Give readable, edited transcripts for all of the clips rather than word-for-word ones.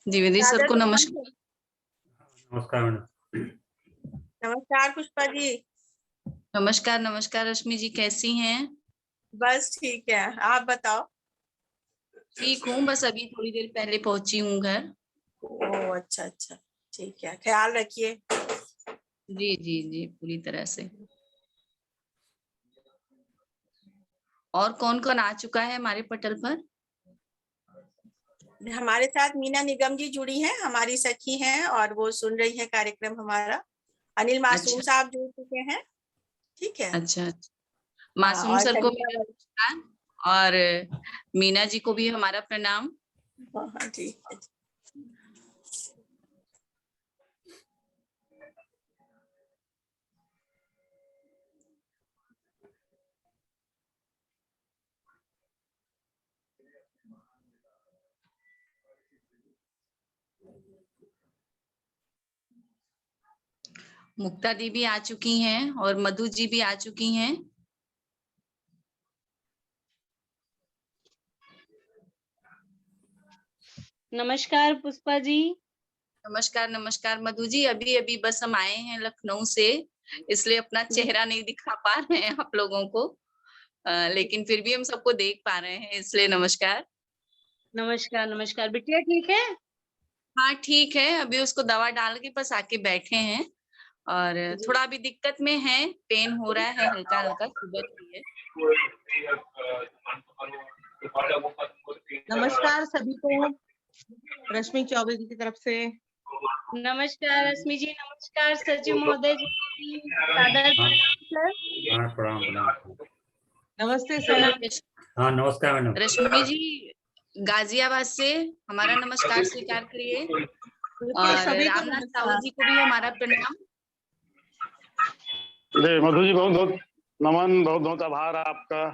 Dwivedi sir सादर को प्रणाम नमस्कार। सर। नमस्कार मैडम। नमस्कार पुष्पा जी। नमस्कार नमस्कार रश्मि जी, कैसी हैं? बस ठीक है, आप बताओ। ठीक हूँ, बस अभी थोड़ी देर पहले पहुंची हूँ घर। ओह अच्छा अच्छा, ठीक है, ख्याल रखिए। जी जी जी, पूरी तरह से। और कौन कौन आ चुका है हमारे पटल पर? हमारे साथ मीना निगम जी जुड़ी हैं, हमारी सखी हैं और वो सुन रही है कार्यक्रम हमारा। अनिल मासूम अच्छा साहब जुड़ चुके हैं। ठीक है। अच्छा अच्छा। हाँ, मासूम और सर को कविता मेरा नमस्कार, और मीना जी को भी हमारा प्रणाम। हाँ ठीक है। मुक्ता दी भी आ चुकी हैं और मधु जी भी आ चुकी हैं। नमस्कार पुष्पा जी। नमस्कार नमस्कार मधु जी, अभी अभी बस हम आए हैं लखनऊ से, इसलिए अपना चेहरा नहीं दिखा पा रहे हैं आप लोगों को, लेकिन फिर भी हम सबको देख पा रहे हैं, इसलिए नमस्कार। नमस्कार नमस्कार, बिटिया ठीक है? हाँ ठीक है, अभी उसको दवा डाल के बस आके बैठे हैं, और थोड़ा अभी दिक्कत में है, पेन हो रहा है हल्का हल्का, सुबह की है। नमस्कार सभी को, रश्मि चौबे जी की तरफ से। नमस्कार रश्मि जी, नमस्कार सचिव महोदय जी को भी सादर प्रणाम सर। हाँ प्रणाम प्रणाम। नमस्ते सर। हाँ नमस्कार मैडम। रश्मि जी गाजियाबाद से हमारा नमस्कार स्वीकार करिए, बिल्कुल, और सभी को रामनाथ साहू नमस्कार। जी को भी हमारा प्रणाम। जी मधु जी, बहुत बहुत नमन, बहुत बहुत आभार आपका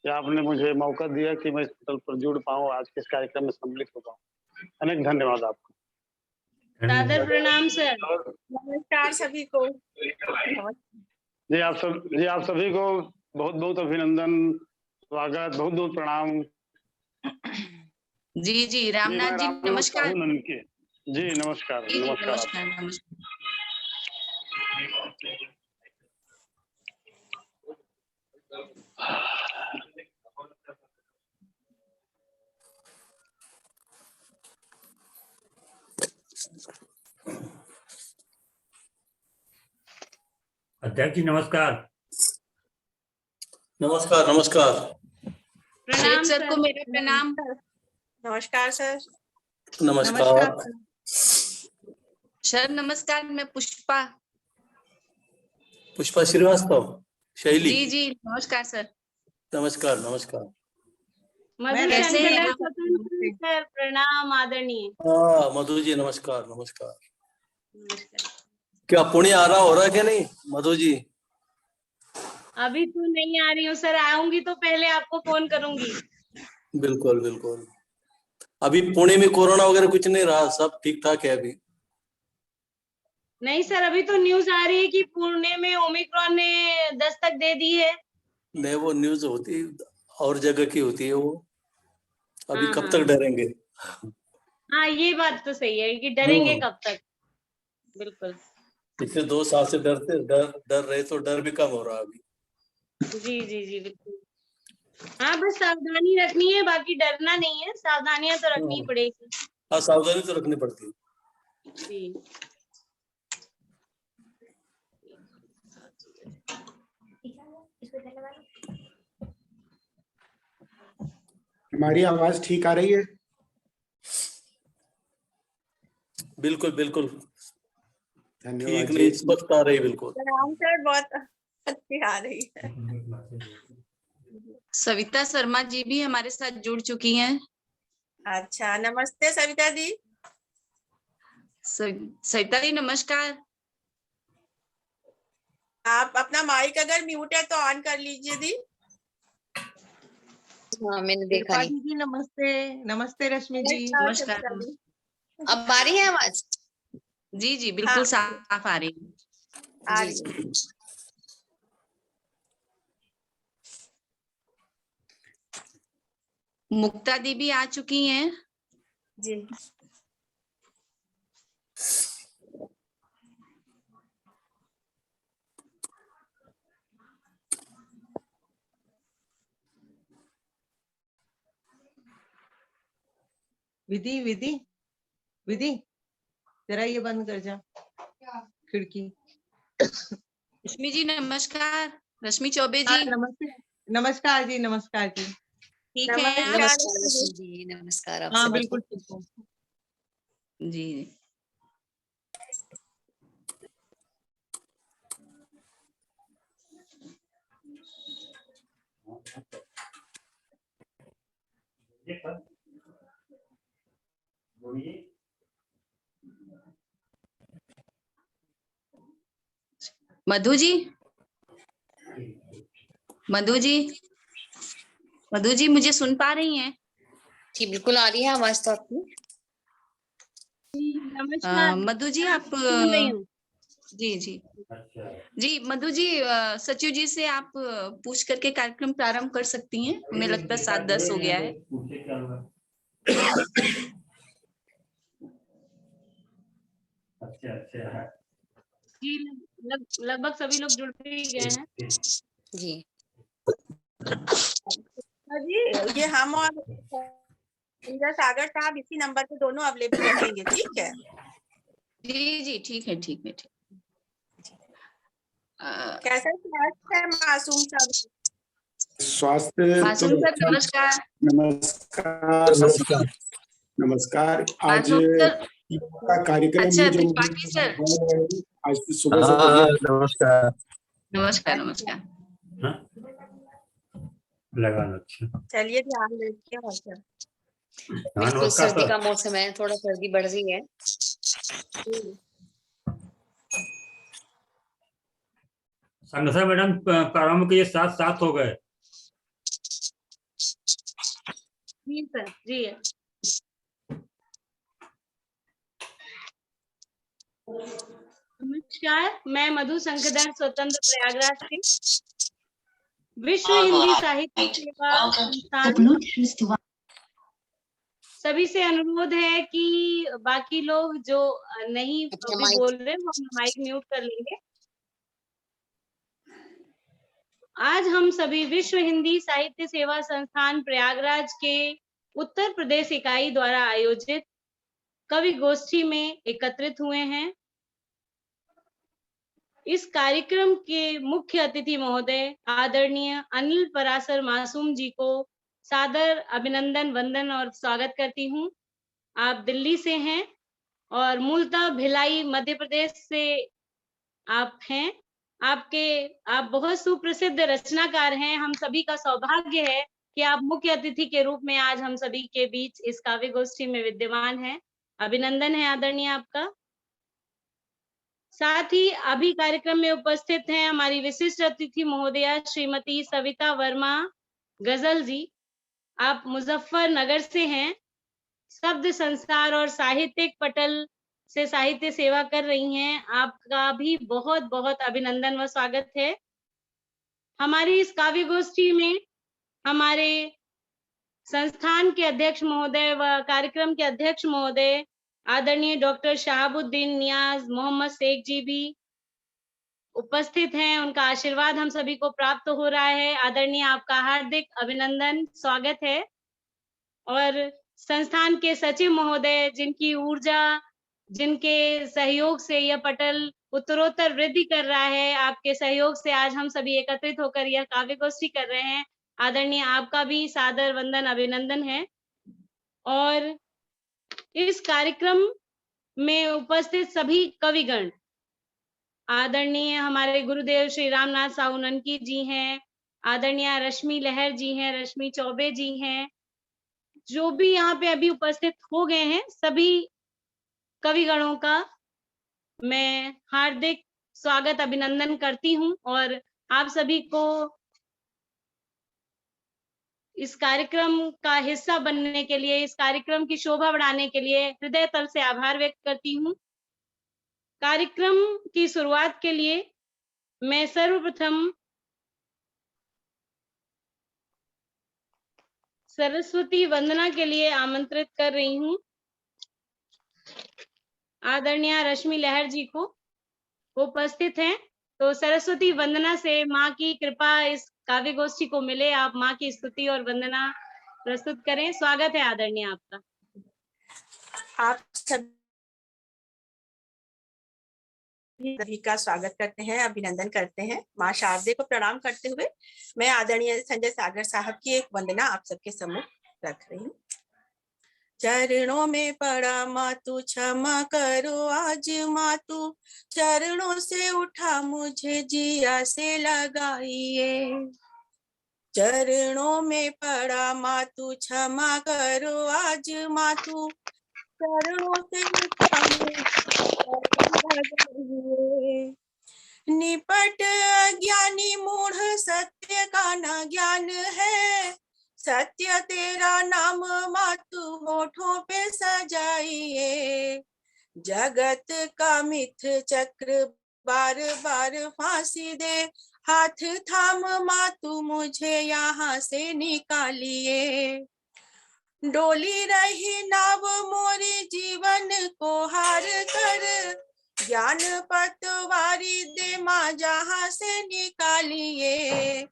कि आपने मुझे मौका दिया कि मैं इस पटल पर जुड़ पाऊँ, आज के इस कार्यक्रम में सम्मिलित हो पाऊँ। अनेक धन्यवाद आपका। सादर प्रणाम सर। नमस्कार सभी को। जी आप सभी को बहुत बहुत अभिनंदन, स्वागत, बहुत बहुत प्रणाम। जी जी रामनाथ जी रामनाथ नमस्कार। साहू ननके। जी नमस्कार जी जी नमस्कार नमस्कार नमस्कार। अध्यक्ष जी नमस्कार। नमस्कार नमस्कार। शेख प्रणाम सर को मेरा प्रणाम। नमस्कार सर। नमस्कार। सर नमस्कार, मैं पुष्पा। पुष्पा श्रीवास्तव, शैली। जी जी नमस्कार सर। नमस्कार नमस्कार। कैसे हैं मधुशंकर आप? स्वतंत्र सर, प्रणाम आदरणीय। हाँ मधु जी नमस्कार नमस्कार। नमस्कार। क्या पुणे आ रहा हो रहा है क्या नहीं मधु जी? अभी तो नहीं आ रही हूँ सर, आऊंगी तो पहले आपको फोन करूंगी। बिल्कुल बिल्कुल। अभी पुणे में कोरोना वगैरह कुछ नहीं रहा, सब ठीक ठाक है अभी? नहीं सर, अभी तो न्यूज आ रही है कि पुणे में ओमिक्रॉन ने दस्तक दे दी है। नहीं वो न्यूज होती और जगह की होती है वो, अभी हाँ कब हाँ तक डरेंगे? हाँ, ये बात तो सही है कि डरेंगे कब तक। बिल्कुल। पिछले 2 साल से डर रहे, तो डर भी कम हो रहा है अभी। जी जी जी बिल्कुल। हाँ बस सावधानी रखनी है, बाकी डरना नहीं है, सावधानियां तो रखनी ही पड़ेगी। हाँ सावधानी तो रखनी पड़ती है। जी। हमारी आवाज ठीक आ रही है? बिल्कुल बिल्कुल धन्यवाद ठीक जी। नहीं, स्पष्ट आ रही बिल्कुल। प्रणाम सर, बहुत अच्छी आ रही है। सविता शर्मा जी भी हमारे साथ जुड़ चुकी हैं। अच्छा, नमस्ते सविता दी। सविता जी नमस्कार। आप अपना माइक अगर म्यूट है तो ऑन कर लीजिए दी। हाँ मैंने देखा नहीं। दीदी नमस्ते। नमस्ते रश्मि जी। नमस्कार। अब आ रही है आवाज? जी जी बिल्कुल हाँ, साफ आ रही है। आ जी रही है। जी। मुक्ता दी भी आ चुकी हैं। जी। विधि विधि विधि, जरा ये बंद कर जा खिड़की। रश्मि जी नमस्कार। रश्मि चौबे जी हाँ, नमस्ते। नमस्कार जी, नमस्कार जी। ठीक है आप? नमस्कार रश्मि जी, नमस्कार। आप हाँ सभी बिल्कुल ठीक हूँ। जी मधु जी, मधु जी, मधु जी मुझे सुन पा रही हैं? जी बिल्कुल आ रही है आवाज तो आपकी। नमस्कार। मधु जी आप सुन रही हूँ। जी जी अच्छा जी मधु जी, सचिव जी से आप पूछ करके कार्यक्रम प्रारंभ कर सकती हैं। हमें लगता है 7:10 हो गया है। पूछे क्या हुआ? अच्छा अच्छा जी लगभग सभी लोग जुड़ भी गए हैं। जी जी ये हम और इंद्र सागर साहब इसी नंबर पे दोनों अवेलेबल रहेंगे, ठीक है? जी जी ठीक है ठीक है ठीक। कैसा स्वास्थ्य है मासूम साहब? स्वास्थ्य तो मासूम सर अच्छा। नमस्कार। नमस्कार नमस्कार। नमस्कार। आज मासूम सर का कार्यक्रम अच्छा है जो त्रिपाठी सर आज से सुबह से हाँ नमस्कार। नमस्कार नमस्कार। हाँ? लगा लो। अच्छा चलिए ध्यान रखिए। अच्छा हाँ बिल्कुल, नमस्कार सर्दी सर। का मौसम है, थोड़ा सर्दी बढ़ रही है। संगठन मैडम प्रारंभ के 7 हो गए। जी सर जी है। नमस्कार, मैं मधु शंखधर स्वतंत्र प्रयागराज से विश्व हिंदी साहित्य सेवा संस्थान। सभी से अनुरोध है कि बाकी लोग जो नहीं अपना अभी माइक बोल रहे वो अपना माइक म्यूट कर लेंगे। आज हम सभी विश्व हिंदी साहित्य सेवा संस्थान प्रयागराज के उत्तर प्रदेश इकाई द्वारा आयोजित कवि गोष्ठी में एकत्रित हुए हैं। इस कार्यक्रम के मुख्य अतिथि महोदय आदरणीय अनिल पराशर मासूम जी को सादर अभिनंदन, वंदन और स्वागत करती हूँ। आप दिल्ली से हैं और मूलतः भिलाई मध्य प्रदेश से आप हैं। आप बहुत सुप्रसिद्ध रचनाकार हैं। हम सभी का सौभाग्य है कि आप मुख्य अतिथि के रूप में आज हम सभी के बीच इस काव्य गोष्ठी में विद्यमान हैं। अभिनंदन है आदरणीय आपका। साथ ही अभी कार्यक्रम में उपस्थित हैं हमारी विशिष्ट अतिथि महोदया श्रीमती सविता वर्मा गजल जी। आप मुजफ्फरनगर से हैं। शब्द संसार और साहित्यिक पटल से साहित्य सेवा कर रही हैं। आपका भी बहुत बहुत अभिनंदन व स्वागत है। हमारी इस काव्य गोष्ठी में हमारे संस्थान के अध्यक्ष महोदय व कार्यक्रम के अध्यक्ष महोदय आदरणीय डॉक्टर शहाबुद्दीन नियाज मोहम्मद शेख जी भी उपस्थित हैं। उनका आशीर्वाद हम सभी को प्राप्त हो रहा है। आदरणीय आपका हार्दिक अभिनंदन, स्वागत है। और संस्थान के सचिव महोदय जिनकी ऊर्जा, जिनके सहयोग से यह पटल उत्तरोत्तर वृद्धि कर रहा है, आपके सहयोग से आज हम सभी एकत्रित होकर यह काव्य गोष्ठी कर रहे हैं। आदरणीय आपका भी सादर वंदन, अभिनंदन है। और इस कार्यक्रम में उपस्थित सभी कविगण, आदरणीय हमारे गुरुदेव श्री रामनाथ साहू ननकी जी हैं, आदरणीय रश्मि लहर जी हैं, रश्मि चौबे जी हैं, जो भी यहाँ पे अभी उपस्थित हो गए हैं, सभी कविगणों का मैं हार्दिक स्वागत, अभिनंदन करती हूँ। और आप सभी को इस कार्यक्रम का हिस्सा बनने के लिए, इस कार्यक्रम की शोभा बढ़ाने के लिए हृदय तल से आभार व्यक्त करती हूँ। कार्यक्रम की शुरुआत के लिए मैं सर्वप्रथम सरस्वती वंदना के लिए आमंत्रित कर रही हूँ। आदरणीय रश्मि लहर जी को, वो उपस्थित हैं। तो सरस्वती वंदना से माँ की कृपा इस काव्य गोष्ठी को मिले, आप माँ की स्तुति और वंदना प्रस्तुत करें। स्वागत है आदरणीय आपका। आप सभी का स्वागत करते हैं, अभिनंदन करते हैं। माँ शारदे को प्रणाम करते हुए मैं आदरणीय संजय सागर साहब की एक वंदना आप सबके सम्मुख रख रही हूँ। चरणों में पड़ा मातु क्षमा करो आज मातु, चरणों से उठा मुझे जिया से लगाइए। चरणों में पड़ा मातु क्षमा करो आज मातु, चरणों से उठा मुझे। निपट अज्ञानी मूढ़ सत्य का न ज्ञान है, सत्य तेरा नाम मातु होठों पे सजाइए। जगत का मिथ चक्र बार बार फांसी दे, हाथ थाम मातु मुझे यहाँ से निकालिए। डोली रही नाव मोरे जीवन को हार कर, ज्ञान पतवारी दे माँ जहाँ से निकालिए।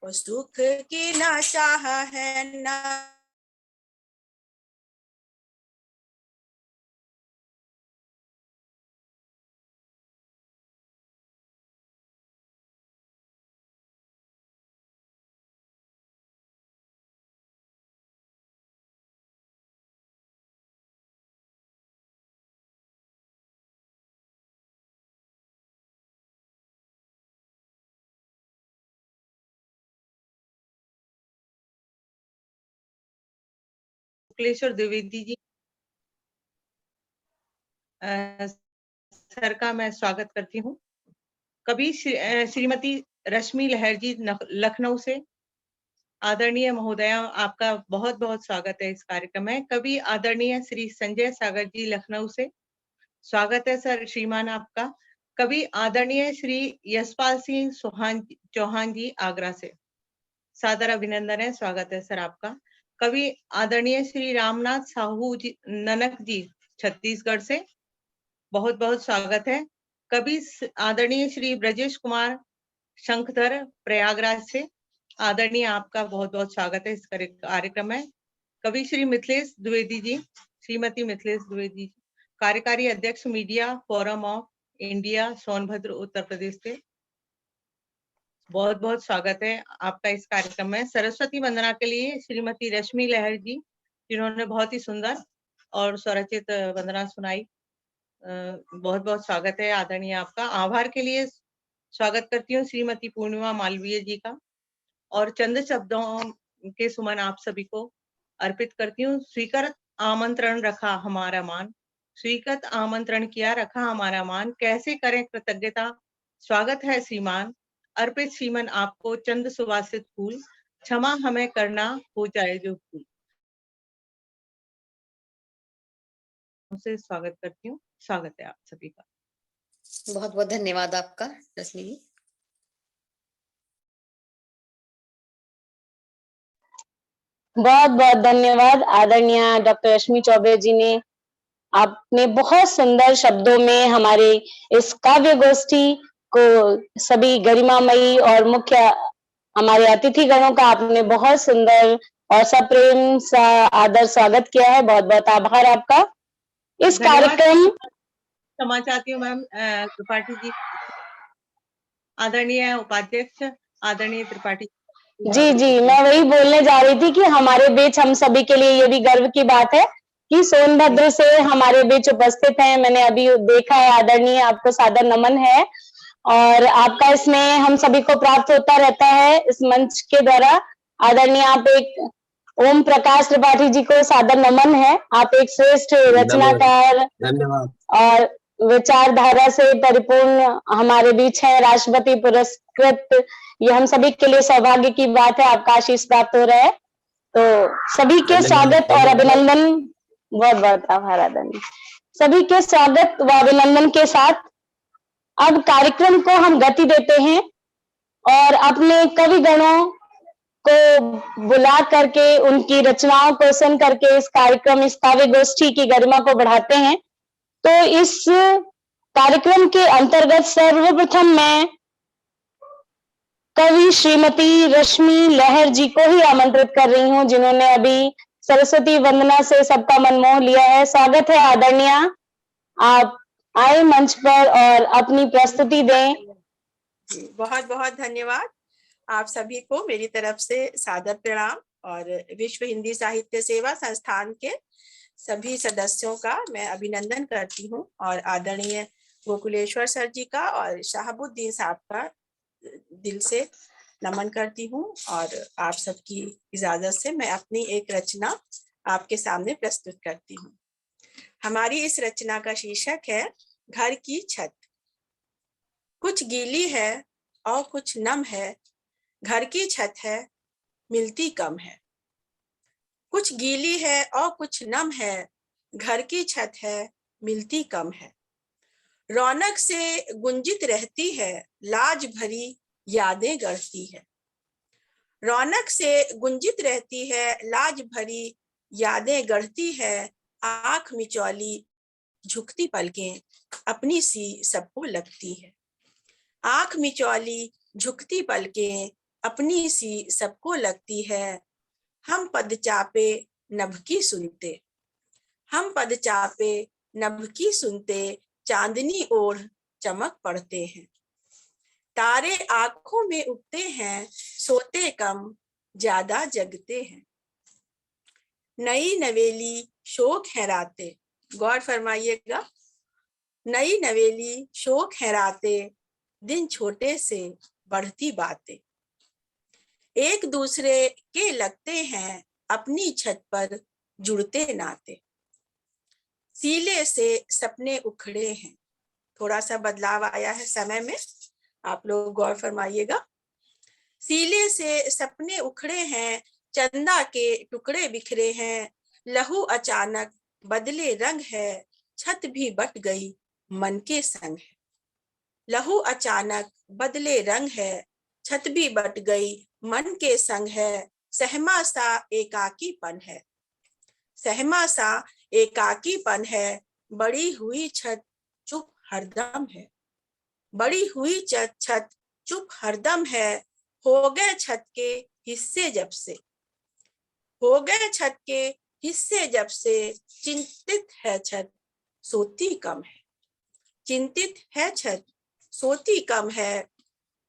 वो सुख की ना चाह है ना शुक्लेश्वर द्विवेदी जी सर का मैं स्वागत करती हूँ। कभी श्रीमती रश्मि लहर जी लखनऊ से, आदरणीय महोदया आपका बहुत बहुत स्वागत है इस कार्यक्रम में। कभी आदरणीय श्री संजय सागर जी लखनऊ से, स्वागत है सर श्रीमान आपका। कभी आदरणीय श्री यशपाल सिंह चौहान जी आगरा से, सादर अभिनंदन है, स्वागत है सर आपका। कभी आदरणीय श्री रामनाथ साहू जी ननक जी छत्तीसगढ़ से, बहुत बहुत स्वागत है। कभी आदरणीय श्री ब्रजेश कुमार शंखधर प्रयागराज से, आदरणीय आपका बहुत बहुत स्वागत है इस कार्यक्रम में। कभी श्री मिथिलेश द्विवेदी जी, श्रीमती मिथिलेश द्विवेदी, कार्यकारी अध्यक्ष media forum of India Sonbhadra Uttar Pradesh से, बहुत बहुत स्वागत है आपका इस कार्यक्रम में। सरस्वती वंदना के लिए श्रीमती रश्मि लहर जी, जिन्होंने बहुत ही सुंदर और स्वरचित वंदना सुनाई, बहुत बहुत स्वागत है आदरणीय आपका। आभार के लिए स्वागत करती हूँ श्रीमती पूर्णिमा मालवीय जी का, और चंद शब्दों के सुमन आप सभी को अर्पित करती हूँ। स्वीकृत आमंत्रण रखा हमारा मान, स्वीकृत आमंत्रण किया रखा हमारा मान, कैसे करें कृतज्ञता, स्वागत है श्रीमान, अर्पित श्रीमन आपको चंद सुवासित फूल, क्षमा हमें करना हो जाए जो भूल। उसे स्वागत करती हूँ, स्वागत है आप सभी का। बहुत बहुत धन्यवाद आपका रश्मि जी। बहुत बहुत धन्यवाद आदरणीय डॉक्टर रश्मि चौबे जी ने, आपने बहुत सुंदर शब्दों में हमारे इस काव्य गोष्ठी को सभी गरिमामयी और मुख्य हमारे अतिथि गणों का आपने बहुत सुंदर और सप्रेम सा आदर स्वागत किया है। बहुत बहुत आभार आपका। इस कार्यक्रम क्षमा चाहती हूँ मैम त्रिपाठी जी, आदरणीय उपाध्यक्ष आदरणीय त्रिपाठी जी, मैं वही बोलने जा रही थी कि हमारे बीच हम सभी के लिए ये भी गर्व की बात है कि सोनभद्र से हमारे बीच उपस्थित हैं। मैंने अभी देखा है, आदरणीय आपको सादर नमन है, और आपका इसमें हम सभी को प्राप्त होता रहता है इस मंच के द्वारा। आदरणीय आप एक ओम प्रकाश त्रिपाठी जी को सादर नमन है, आप एक श्रेष्ठ रचनाकार और विचारधारा से परिपूर्ण हमारे बीच है, राष्ट्रपति पुरस्कृत। ये हम सभी के लिए सौभाग्य की बात है, आपका आशीष प्राप्त हो रहा है। तो सभी के स्वागत और अभिनंदन, बहुत बहुत आभार आदरणीय। सभी के स्वागत व अभिनंदन के साथ अब कार्यक्रम को हम गति देते हैं और अपने कवि गणों को बुला करके उनकी रचनाओं को सुन करके इस कार्यक्रम, इस काव्य गोष्ठी की गरिमा को बढ़ाते हैं। तो इस कार्यक्रम के अंतर्गत सर्वप्रथम मैं कवि श्रीमती रश्मि लहर जी को ही आमंत्रित कर रही हूँ, जिन्होंने अभी सरस्वती वंदना से सबका मन मोह लिया है। स्वागत है आदरणीय, आप आए मंच पर और अपनी प्रस्तुति दें। जी, बहुत बहुत धन्यवाद। आप सभी को मेरी तरफ से सादर प्रणाम और विश्व हिंदी साहित्य सेवा संस्थान के सभी सदस्यों का मैं अभिनंदन करती हूँ और आदरणीय गोकुलेश्वर सर जी का और शहाबुद्दीन साहब का दिल से नमन करती हूँ। और आप सबकी इजाजत से मैं अपनी एक रचना आपके सामने प्रस्तुत करती हूँ। हमारी इस रचना का शीर्षक है घर की छत। कुछ गीली है और कुछ नम है, घर की छत है मिलती कम है। कुछ गीली है और कुछ नम है, घर की छत है मिलती कम है। रौनक से गुंजित रहती है, लाज भरी यादें गढ़ती है। रौनक से गुंजित रहती है, लाज भरी यादें गढ़ती है। आंख मिचौली झुकती पलकें अपनी सी सबको लगती है। आंख मिचौली झुकती पलकें अपनी सी सबको लगती है। हम पद चापे नभ की सुनते, हम पद चापे नभ की सुनते, चांदनी ओढ़ चमक पड़ते हैं। तारे आंखों में उगते हैं, सोते कम ज्यादा जगते हैं। नई नवेली शोक है रातें, गौर फरमाइएगा। नई नवेली शोक है रातें, दिन छोटे से बढ़ती बातें। एक दूसरे के लगते हैं, अपनी छत पर जुड़ते नाते। सीले से सपने उखड़े हैं, थोड़ा सा बदलाव आया है समय में, आप लोग गौर फरमाइएगा। सीले से सपने उखड़े हैं, चंदा के टुकड़े बिखरे हैं। लहू अचानक बदले रंग है, छत भी बट गई मन के संग है। लहू अचानक बदले रंग है, छत भी बट गई मन के संग है। सहमा सा एकाकीपन है, सहमा सा एकाकीपन है। बड़ी हुई छत चुप हरदम है, बड़ी हुई छत चुप हरदम है। हो गए छत के हिस्से जब से, हो गए छत के हिस्से जब से। चिंतित है छत सोती कम है, चिंतित है छत सोती कम है।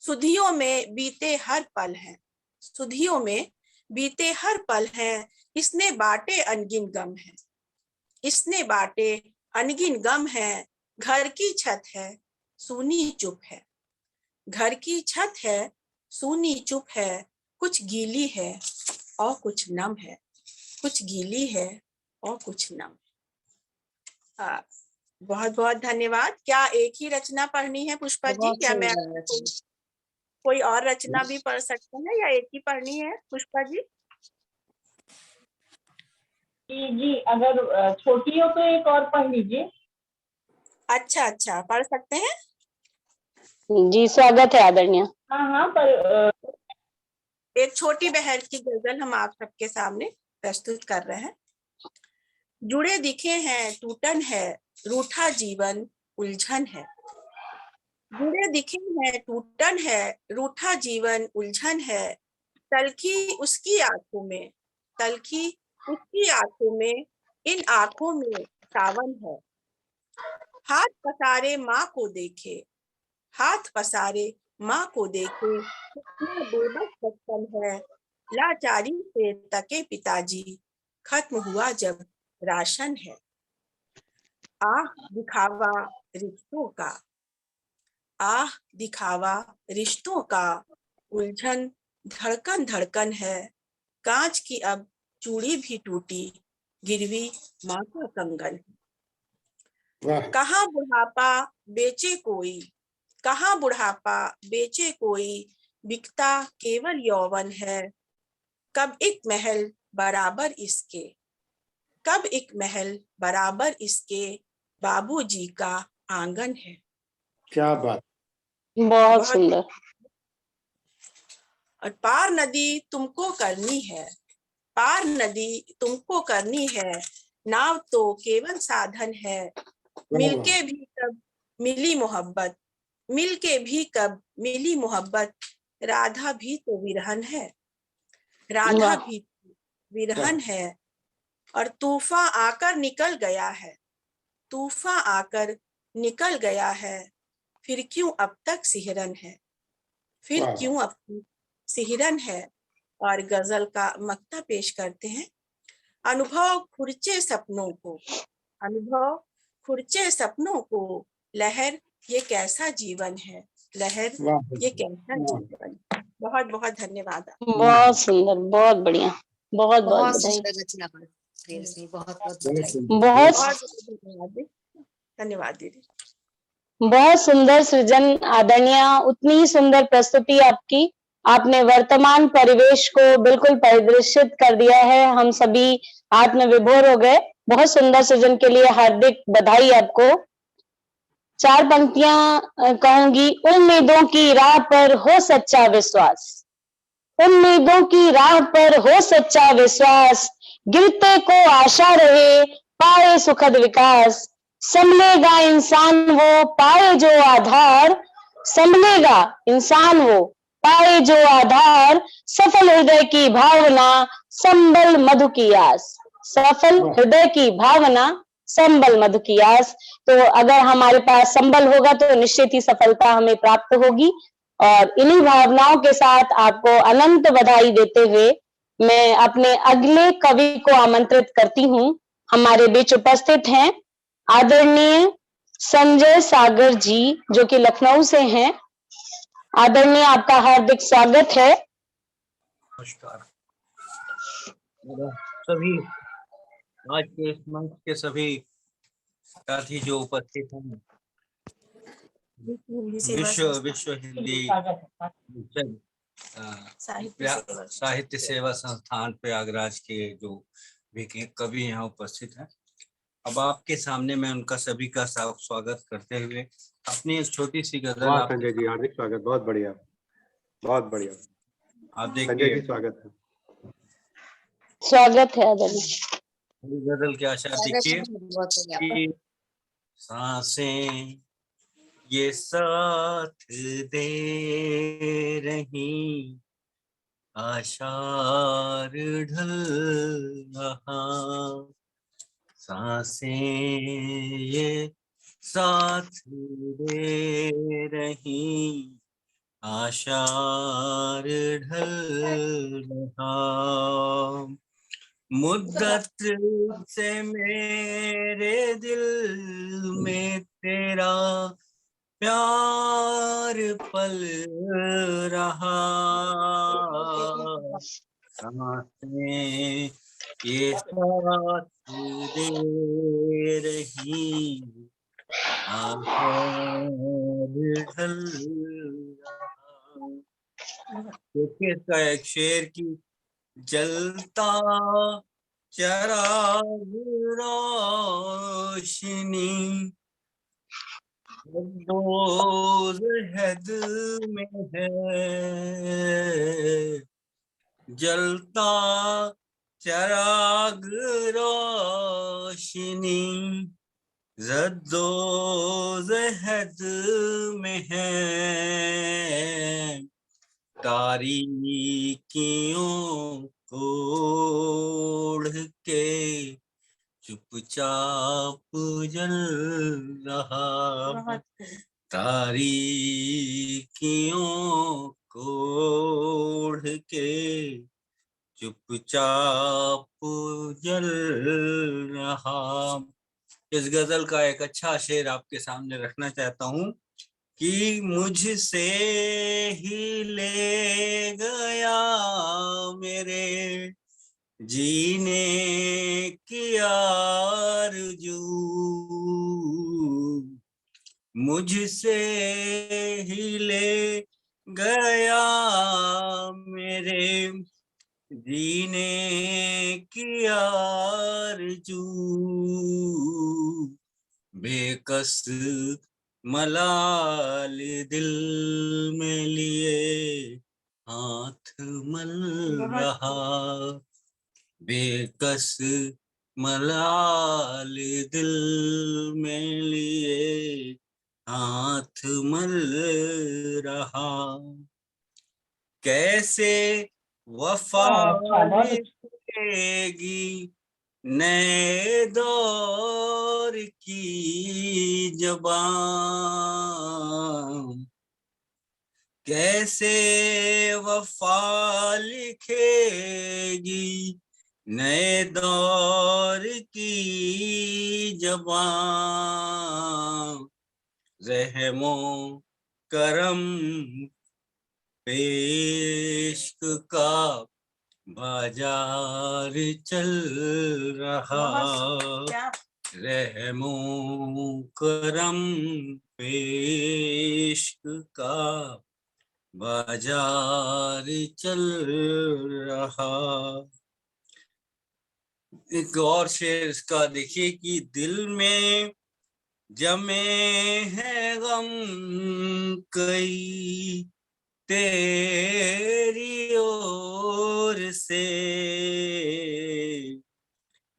सुधियों में बीते हर पल है, सुधियों में बीते हर पल है। इसने बाटे अनगिन गम है, इसने बाटे अनगिन गम है। घर की छत है सूनी चुप है, घर की छत है सूनी चुप है। कुछ गीली है और कुछ नम है, कुछ गीली है और कुछ नम। बहुत बहुत धन्यवाद। क्या एक ही रचना पढ़नी है पुष्पा जी? क्या मैं कोई और रचना भी पढ़ सकते हैं या एक ही पढ़नी है पुष्पा जी? जी अगर छोटी हो तो एक और पढ़ लीजिए। अच्छा अच्छा, पढ़ सकते हैं जी, स्वागत है आदरणीय। हाँ हाँ, पर एक छोटी बहर की गजल हम आप सबके सामने प्रस्तुत कर रहे हैं। जुड़े दिखे हैं टूटन है, रूठा जीवन उलझन है। जुड़े दिखे हैं टूटन है, रूठा जीवन उलझन है। तलखी उसकी आंखों में, तलखी उसकी आंखों में, इन आंखों में सावन है। हाथ पसारे माँ को देखे, हाथ पसारे माँ को देखे। कितना बेबस बचपन है, लाचारी से तके पिताजी। खत्म हुआ जब राशन है। आह दिखावा रिश्तों का, आह दिखावा रिश्तों का। उलझन धड़कन धड़कन है। कांच की अब चूड़ी भी टूटी, गिरवी माँ का कंगन। कहाँ बुढ़ापा बेचे कोई, कहाँ बुढ़ापा बेचे कोई। बिकता केवल यौवन है। कब एक महल बराबर इसके, कब एक महल बराबर इसके। बाबूजी का आंगन है। क्या बात, बहुत सुंदर। और पार नदी तुमको करनी है, पार नदी तुमको करनी है। नाव तो केवल साधन है, मिलके भी कब मिली मोहब्बत, मिलके भी कब मिली मोहब्बत, राधा भी तो विरहन है, राधा वाह। भी विरहन है, और तूफान आकर निकल गया है, तूफान आकर निकल गया है, फिर क्यों अब तक सिहरन है, फिर वाह। क्यों अब तक सिहरन है। और गजल का मक्ता पेश करते हैं। अनुभव खुरचे सपनों को, अनुभव खुरचे सपनों को, लहर ये कैसा जीवन है, लहर वाह। ये कैसा वाह। जीवन। बहुत बहुत धन्यवाद। बहुत सुंदर, बहुत बढ़िया, बहुत बहुत बहुत बधाई। सुंदर रचना प्रिय रश्मि, बहुत बहुत बहुत बधाई। सुंदर। बहुत बहुत धन्यवाद, धन्यवाद दीदी। बहुत सुंदर सृजन आदरणीय, उतनी ही सुंदर प्रस्तुति आपकी। आपने वर्तमान परिवेश को बिल्कुल परिदृश्यत कर दिया है, हम सभी आत्मविभोर हो गए। बहुत सुंदर सृजन के लिए हार्दिक बधाई आपको। 4 पंक्तियां कहूंगी। उम्मीदों की राह पर हो सच्चा विश्वास, उम्मीदों की राह पर हो सच्चा विश्वास, गिरते को आशा रहे पाए सुखद विकास, संभलेगा इंसान वो पाए जो आधार, संभलेगा इंसान वो पाए जो आधार, सफल हृदय की भावना संबल मधु की आस, सफल हृदय की भावना संबल मधु की आस। तो अगर हमारे पास संबल होगा तो निश्चित ही सफलता हमें प्राप्त होगी। और इन्हीं भावनाओं के साथ आपको अनंत बधाई देते हुए मैं अपने अगले कवि को आमंत्रित करती हूँ। हमारे बीच उपस्थित हैं आदरणीय संजय सागर जी, जो कि लखनऊ से हैं। आदरणीय, आपका हार्दिक स्वागत है। नमस्कार सभी, आज के इस मंच के सभी साथी जो उपस्थित हैं, विश्व हिंदी साहित्य सेवा संस्थान प्रयागराज के जो भी कवि यहाँ उपस्थित हैं, अब आपके सामने मैं उनका सभी का स्वागत करते हुए अपनी एक छोटी सी गजल। संजय जी हार्दिक स्वागत, बहुत बढ़िया, बहुत बढ़िया। आप देखिए, संजय जी स्वागत है। स्वागत है आदरणीय। गजल के आशा देखिए कि सांसें ये साथ दे रही, आशार ढल रहा, सांसें ये साथ दे रही, आशार ढल रहा, मुद्दत से मेरे दिल में तेरा प्यार पल रहा, सांसें ये साथ दे रही, आशार ढल रहा। देखिए इसका एक शेर की जलता चराग रोशनी, रोज हद में है, जलता चराग रोशनी, जद्दोजहद में है, तारीकियों को ओढ़ के चुपचाप जल रहा, तारीकियों को ओढ़ के चुपचाप जल रहा। इस गजल का एक अच्छा शेर आपके सामने रखना चाहता हूँ कि मुझसे ही ले गया मेरे जीने की आरज़ू, मुझसे ही ले गया मेरे जीने की आरज़ू, बेकस मलाल दिल में लिए हाथ मल रहा, बेकस मलाल दिल में लिए हाथ मल रहा, कैसे वफा लिखेगी नए दौर की ज़बान, कैसे वफा लिखेगी नए दौर की ज़बान, रहमो करम इश्क का बाजार चल रहा, रहमो करम इश्क का बाजार चल रहा। एक और शेर इसका देखिए कि दिल में जमे हैं गम कई तेरी ओर से,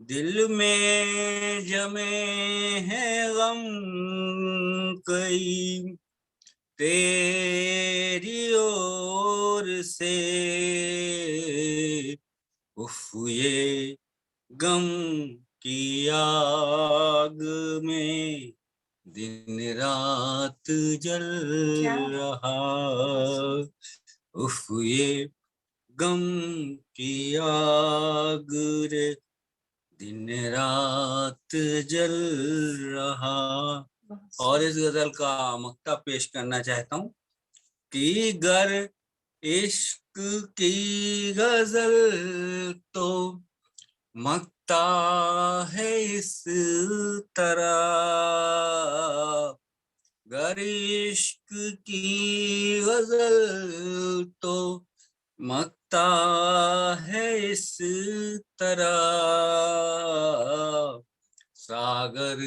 दिल में जमे हैं गम कई तेरी ओर से, उफ ये गम की आग में दिन रात जल रहा, उफ ये गम की आग रे दिन रात जल रहा। और इस गजल का मक्ता पेश करना चाहता हूँ कि गर इश्क की गजल तो मक्ता है इस तरह, गर इश्क की गजल तो मक्ता है इस तरह, सागर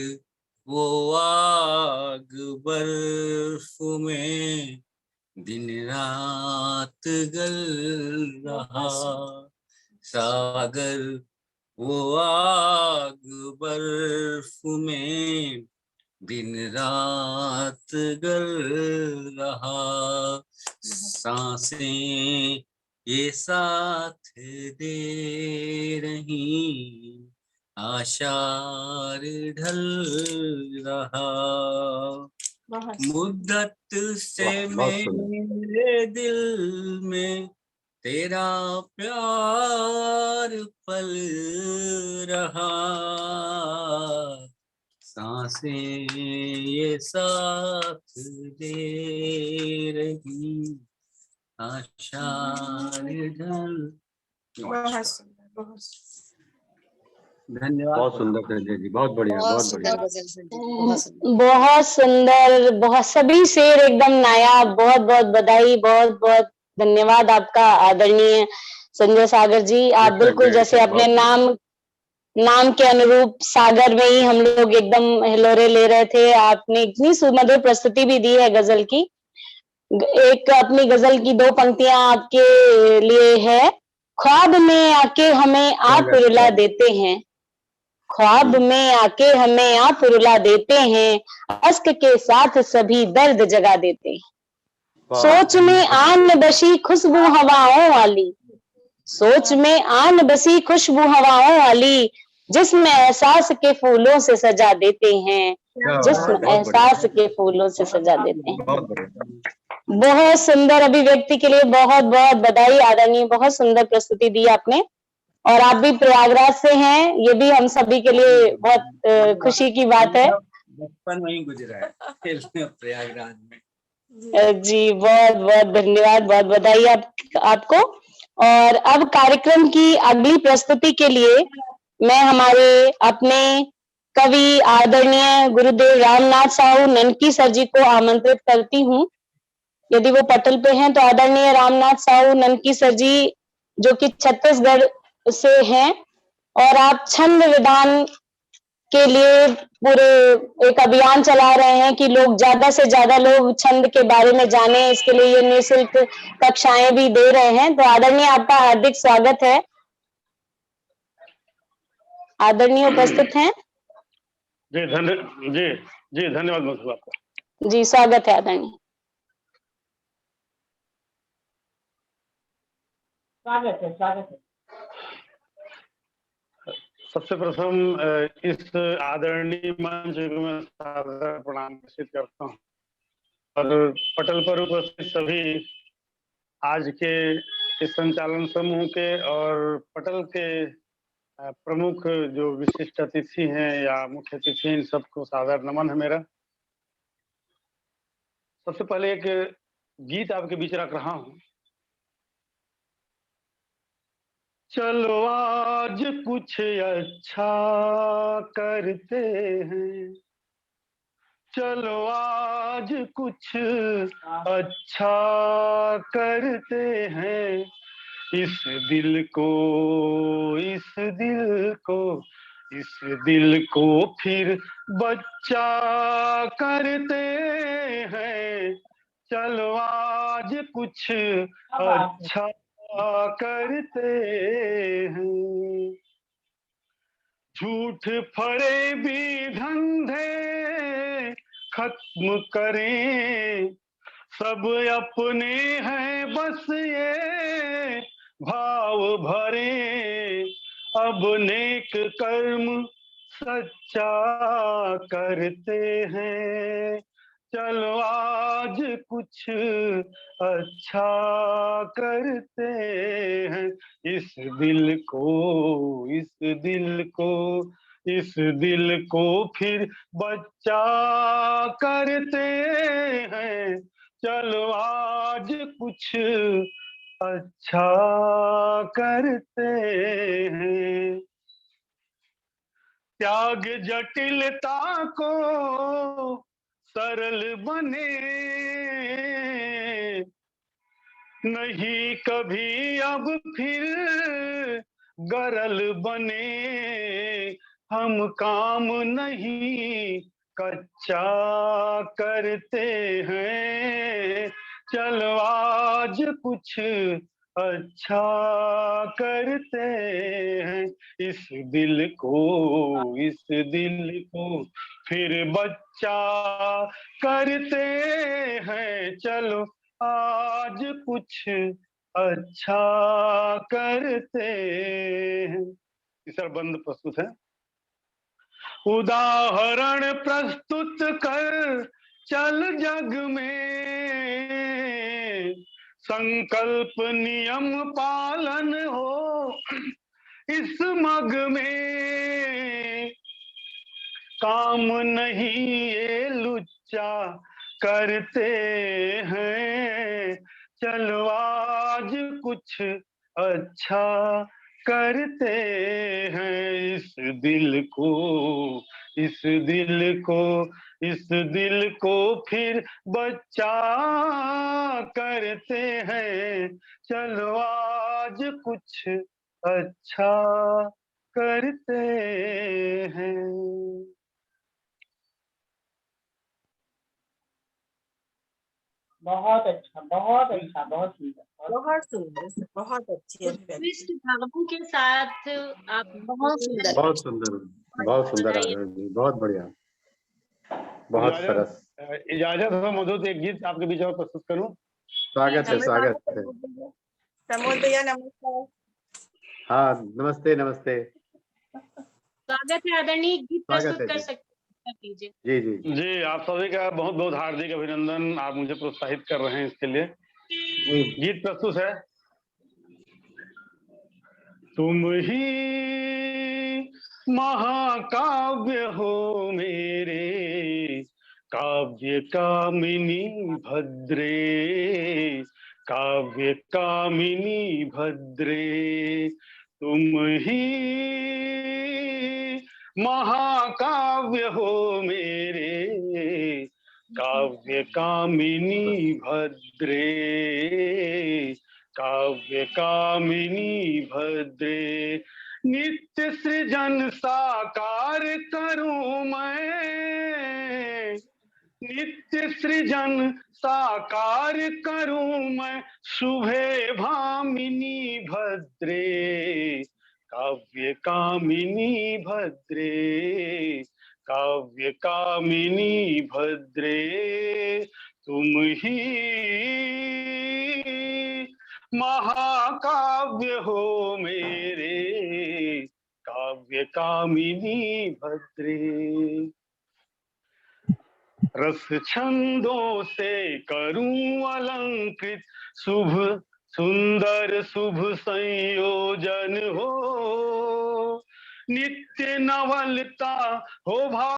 वो आग बर्फ में दिन रात गल रहा, सागर वो आग बर्फ में दिन रात गल रहा, सांसें ये साथ दे रही आशार ढल रहा, मुद्दत से मेरे दिल में तेरा प्यार पल रहा, सांसें ये साथ दे रही आशार ढल। धन्यवाद। बहुत सुंदर संजय जी, बहुत बढ़िया, बहुत बढ़िया। बहुत सुंदर, बहुत सभी शेर एकदम नायाब। बहुत बहुत बधाई, बहुत बहुत धन्यवाद आपका आदरणीय संजय सागर जी। आप बिल्कुल जैसे अपने नाम के अनुरूप सागर में ही हम लोग एकदम हिलोरे ले रहे थे। आपने इतनी सुमधुर प्रस्तुति भी दी है गजल की। एक अपनी गजल की 2 पंक्तियां आपके लिए है। ख्वाब में आके हमें आप रुला देते हैं, ख्वाब में आके हमें आप रुला देते हैं, अश्क के साथ सभी दर्द जगा देते हैं। सोच में आन बसी खुशबू हवाओं वाली, सोच में आन बसी खुशबू हवाओं वाली, जिस्म एहसास के फूलों से सजा देते हैं, जिस्म एहसास के फूलों से सजा देते हैं। बहुत सुंदर अभिव्यक्ति के लिए बहुत बहुत बधाई आदरणीय। बहुत सुंदर प्रस्तुति दी आपने। और आप भी प्रयागराज से हैं, ये भी हम सभी के लिए बहुत खुशी की बात है। बचपन वहीं गुजरा है प्रयागराज में। जी बहुत बहुत धन्यवाद, बहुत बधाई आपको। और अब कार्यक्रम की अगली प्रस्तुति के लिए मैं हमारे अपने कवि आदरणीय गुरुदेव रामनाथ साहू ननकी सर जी को आमंत्रित करती हूँ। यदि वो पटल पे हैं तो आदरणीय रामनाथ साहू ननकी सर जी, जो कि छत्तीसगढ़ से हैं, और आप छंद विधान के लिए पूरे एक अभियान चला रहे हैं कि लोग ज्यादा से ज्यादा लोग छंद के बारे में जाने। इसके लिए ये निःशुल्क कक्षाएं भी दे रहे हैं। तो आदरणीय आपका हार्दिक स्वागत है। आदरणीय उपस्थित हैं। जी धन्यवाद मधु आपका। जी स्वागत है आदरणीय। स्वागत है, स्वागत है। सबसे प्रथम इस आदरणीय मंच को मैं सादर प्रणाम प्रेषित करता हूँ और पटल पर उपस्थित सभी आज के इस संचालन समूह के और पटल के प्रमुख जो विशिष्ट अतिथि हैं या मुख्य अतिथि, इन सबको सादर नमन है मेरा। सबसे पहले एक गीत आपके बीच रख रहा हूँ। चलो आज कुछ अच्छा करते हैं, चलो आज कुछ अच्छा करते हैं, इस दिल को फिर बच्चा करते हैं, चलो आज कुछ अच्छा करते हैं। झूठ फरेबी धंधे खत्म करें, सब अपने हैं बस ये भाव भरे, अब नेक कर्म सच्चा करते हैं, चलो आज कुछ अच्छा करते हैं, इस दिल को फिर बच्चा करते हैं, चलो आज कुछ अच्छा करते हैं। त्याग जटिलता को सरल बने, नहीं कभी अब फिर गरल बने, हम काम नहीं कच्चा करते हैं, चलो आज कुछ अच्छा करते हैं, इस दिल को फिर बच्चा करते हैं, चलो आज कुछ अच्छा करते हैं। तीसरा बंद प्रस्तुत है। उदाहरण प्रस्तुत कर चल जग में, संकल्प नियम पालन हो इस मग में, काम नहीं ये लुच्चा करते हैं, चलो आज कुछ अच्छा करते हैं, इस दिल को फिर बच्चा करते हैं, चलो आज कुछ अच्छा करते हैं। बहुत अच्छा, बहुत अच्छा, बहुत सुंदर, बहुत सुंदर, बहुत अच्छी अभिव्यक्ति। उत्कृष्ट भावों के साथ आप बहुत सुंदर। बहुत सुंदर, बहुत सुंदर आदरण जी, बहुत बढ़िया, बहुत सरस। इजाजत हो मधु, एक गीत आपके बीच में प्रस्तुत करूं। स्वागत है, स्वागत है। प्रमोद भैया नमस्कार। हाँ नमस्ते, नमस्ते। स्वागत है आदरणीय, गीत प्रस्तुत कर सकते कीजिए। जी जी जी, आप सभी का बहुत बहुत हार्दिक अभिनंदन, आप मुझे प्रोत्साहित कर रहे हैं इसके लिए। गीत प्रस्तुत है। तुम ही महाकाव्य हो मेरे, काव्य कामिनी भद्रे, काव्य कामिनी भद्रे, तुम ही महाकाव्य हो मेरे, काव्य कामिनी भद्रे, काव्य कामिनी भद्रे, नित्य सृजन साकार करूं मैं, नित्य सृजन साकार करूं मैं, शुभे भामिनी भद्रे, काव्य कामिनी भद्रे, काव्य कामिनी भद्रे, तुम ही महाकाव्य हो मेरे, काव्य कामिनी भद्रे। रस छंदों से करूं अलंकृत, शुभ सुंदर शुभ संयोजन हो, नित्य नवलता हो